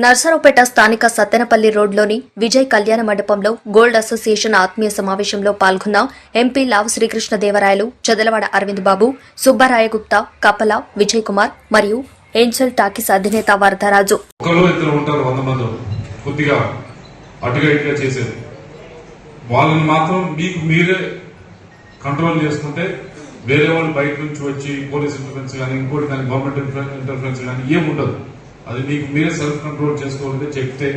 నర్సరావుపేట స్థానిక సత్తెనపల్లి రోడ్లోని విజయ్ కళ్యాణ మండపంలో గోల్డ్ అసోసియేషన్ ఆత్మీయ సమావేశంలో పాల్గొన్న ఎంపీ లావు శ్రీకృష్ణదేవరాయలు, చదలవాడ అరవింద్ బాబు, సుబ్బరాయగుప్తా, కపల, విజయ్ కుమార్ మరియు ఏంజల్ టాకీస్ అధినేత వరదరాజు. వాళ్ళని మాత్రం మీకు మీరే కంట్రోల్ చేసుకుంటే వేరే వాళ్ళు బయట నుంచి వచ్చి పోలీస్ ఇంటర్ఫరెన్స్ కానీ ఇంకోటి కానీ గవర్నమెంట్ ఇంటర్ఫరెన్స్ కానీ ఏం ఉండదు. అది మీకు మీరే సెల్ఫ్ కంట్రోల్ చేసుకోవాలంటే చెప్తే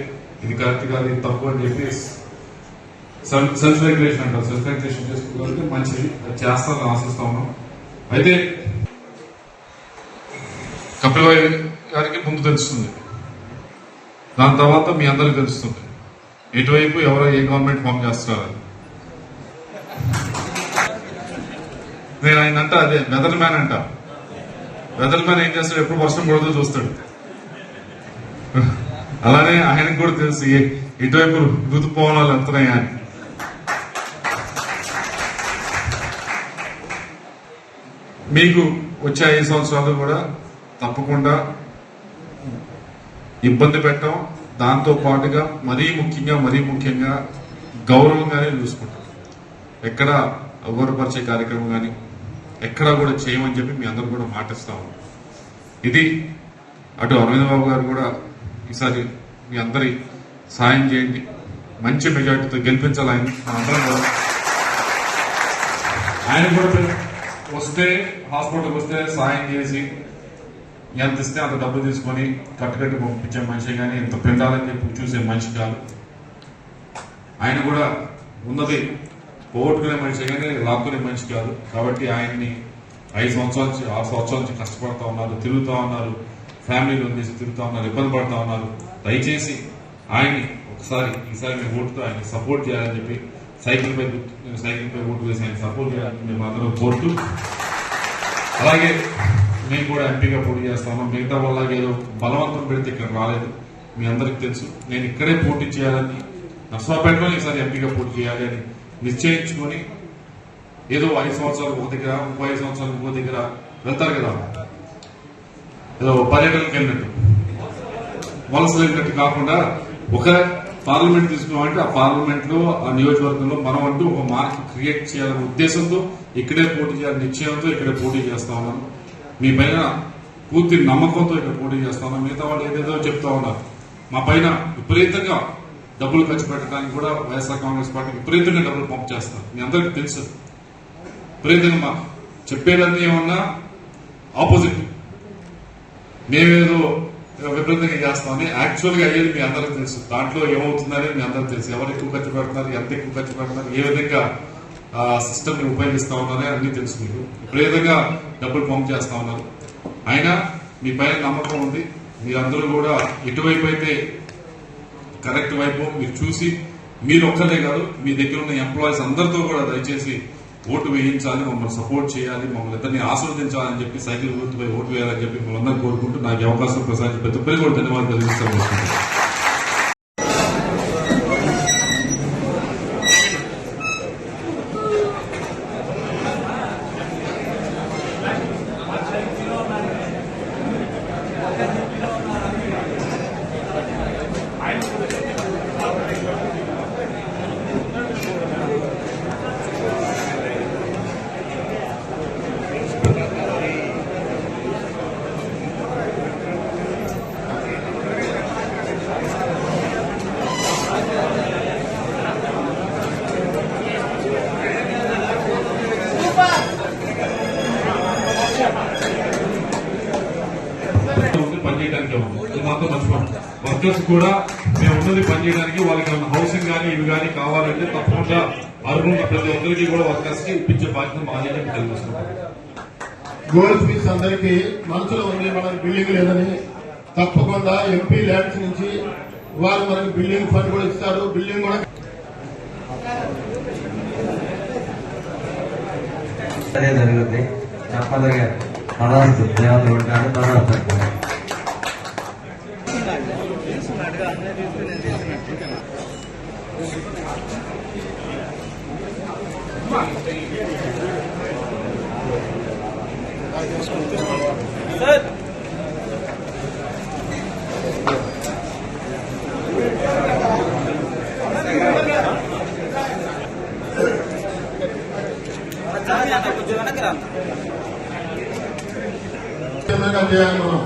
ఇది కరెక్ట్ కాదు, ఇది తప్పు అని చెప్పి సెల్ఫ్ రెగ్యులేషన్ అంటారు. సెల్ఫ్ రెగ్యులేషన్ చేసుకోవాలంటే మంచిది, అది చేస్తారని ఆశిస్తా ఉన్నాం. అయితే కపిల్ గారికి ముందు తెలుస్తుంది, దాని తర్వాత మీ అందరికి తెలుస్తుంది ఎటువైపు ఎవరో ఏ గవర్నమెంట్ ఫామ్ చేస్తున్నారు. నేను ఆయన అంట అదే వెదర్ మ్యాన్ అంట. వెదర్ మ్యాన్ ఏం చేస్తాడు, ఎప్పుడు వర్షం పడుతూ చూస్తాడు. అలానే ఆయనకు కూడా తెలుసు ఇటువైపు ఋతుపవనాలు వెళ్తున్నాయా అని. మీకు వచ్చే 5 సంవత్సరాలు కూడా తప్పకుండా ఇబ్బంది పెట్టడం, దాంతో పాటుగా మరీ ముఖ్యంగా గౌరవంగానే చూసుకుంటాం. ఎక్కడ అగౌరవపరిచే కార్యక్రమం కానీ ఎక్కడా కూడా చేయమని చెప్పి మీ అందరూ కూడా మాటిస్తాము. ఇది అటు అరవింద్ బాబు గారు కూడా ఈసారి మీ అందరి సాయం చేయండి, మంచి మెజార్టీతో గెలిపించాలి ఆయన. ఆయన కూడా వస్తే హాస్పిటల్కి వస్తే సాయం చేసి ఎంత ఇస్తే అంత డబ్బు తీసుకొని కట్టుకట్టి పంపించే మనిషి కానీ ఇంత పెండాలని చెప్పి చూసే మనిషి కాదు. ఆయన కూడా ఉన్నది పోగొట్టుకునే మనిషి కానీ లాక్కునే మనిషి కాదు. కాబట్టి ఆయన్ని 5 సంవత్సరాల నుంచి 6 సంవత్సరాల నుంచి కష్టపడతా ఉన్నారు, తిరుగుతూ ఉన్నారు, ఫ్యామిలీలో చేసి తిరుగుతూ ఉన్నారు, ఇబ్బంది పడతా ఉన్నారు. దయచేసి ఆయన్ని ఈసారి మీ ఓటుతో ఆయన సపోర్ట్ చేయాలని చెప్పి సైకిల్ పై ఓటు వేసి ఆయన సపోర్ట్ చేయాలని మేము అందరం కోరుతూ, అలాగే మేము కూడా ఎంపీగా పోటీ చేస్తాము. మిగతా వాళ్ళకి ఏదో బలవంతం పెడితే ఇక్కడ రాలేదు, మీ అందరికి తెలుసు. నేను ఇక్కడే పోటీ చేయాలని, నర్సరావుపేటలో ఈసారి ఎంపీగా పోటీ చేయాలి అని నిశ్చయించుకొని ఏదో 5 సంవత్సరాలు ఒక దగ్గర, 5 సంవత్సరాలు ఇంకో దగ్గర వెళ్తారు కదా, ఏదో పర్యటనకు వెళ్ళినట్టు, వలసలు వెళ్ళినట్టు కాకుండా ఒక పార్లమెంట్ తీసుకున్నామంటే ఆ పార్లమెంట్ లో ఆ నియోజకవర్గంలో మనం అంటూ ఒక మార్క్ క్రియేట్ చేయాలనే ఉద్దేశంతో ఇక్కడే పోటీ చేయాలని నిశ్చయంతో ఇక్కడే పోటీ చేస్తా ఉన్నాను. మీ పైన పూర్తి నమ్మకంతో ఇక్కడ పోటీ చేస్తా ఉన్నాం. మిగతా వాళ్ళు ఏదేదో చెప్తా ఉన్నారు, మా పైన విపరీతంగా డబ్బులు ఖర్చు పెట్టడానికి కూడా వైఎస్ఆర్ కాంగ్రెస్ పార్టీ విపరీతంగా డబ్బులు పంపు చేస్తారు. మీ అందరికీ తెలుసు. విపరీతంగా మా చెప్పేదన్నీ ఏమన్నా ఆపోజిట్, మేమేదో విపరీతంగా చేస్తామని యాక్చువల్ గా అయ్యేది మీ అందరికీ తెలుసు. దాంట్లో ఏమవుతుందని మీ అందరికీ తెలుసు. ఎవరు ఎక్కువ ఖర్చు పెడుతున్నారు, ఎంత ఎక్కువ ఖర్చు పెడుతున్నారు, ఏ విధంగా సిస్టమ్ ని ఉపయోగిస్తా ఉన్నారని అన్ని తెలుసు. మీకు విపరీతంగా డబ్బులు పంపు చేస్తా ఉన్నారు. అయినా మీ పైన నమ్మకం ఉంది. మీరందరూ కూడా ఎటువైపు అయితే కరెక్ట్ వైపు మీరు చూసి, మీరు ఒక్కరే కాదు మీ దగ్గర ఉన్న ఎంప్లాయీస్ అందరితో కూడా దయచేసి ఓటు వేయించాలి, మమ్మల్ని సపోర్ట్ చేయాలి, మమ్మల్ని ఇద్దరిని ఆస్వాదించాలని చెప్పి సైకిల్ గుర్తుపై ఓటు వేయాలని చెప్పి మిమ్మల్ని అందరూ కోరుకుంటూ నాకు అవకాశం ప్రసాదించి ప్రతి ఒక్కరికి కూడా ధన్యవాదాలు తెలియజేస్తాను. పనిచేయడానికి ఇది మాత్రం మర్చిపోండి. వర్కర్స్ కూడా మేము ఉన్నది పనిచేయడానికి, వాళ్ళకి హౌసింగ్ కానీ ఇవి కానీ కావాలంటే తప్పకుండా అర్హులున్న ప్రతి ఒక్కరికి కూడా వర్కర్స్ కి ఇప్పించే బాధ్యత మాది తెలియజేస్తున్నాం. గోల్డ్ స్మిత్స్ అందరికీ మనసులో ఉంది మనకి బిల్డింగ్ లేదని, తప్పకుండా ఎంపీ ల్యాండ్స్ నుంచి వారు మనకి బిల్డింగ్ ఫండ్ కూడా ఇస్తారు. బిల్డింగ్ కూడా అదే జరుగుతుంది. తప్పదుగా పదార్థ దేవతలు ఉంటారు. పదార్థ చిన్నగా చేయాలి మనం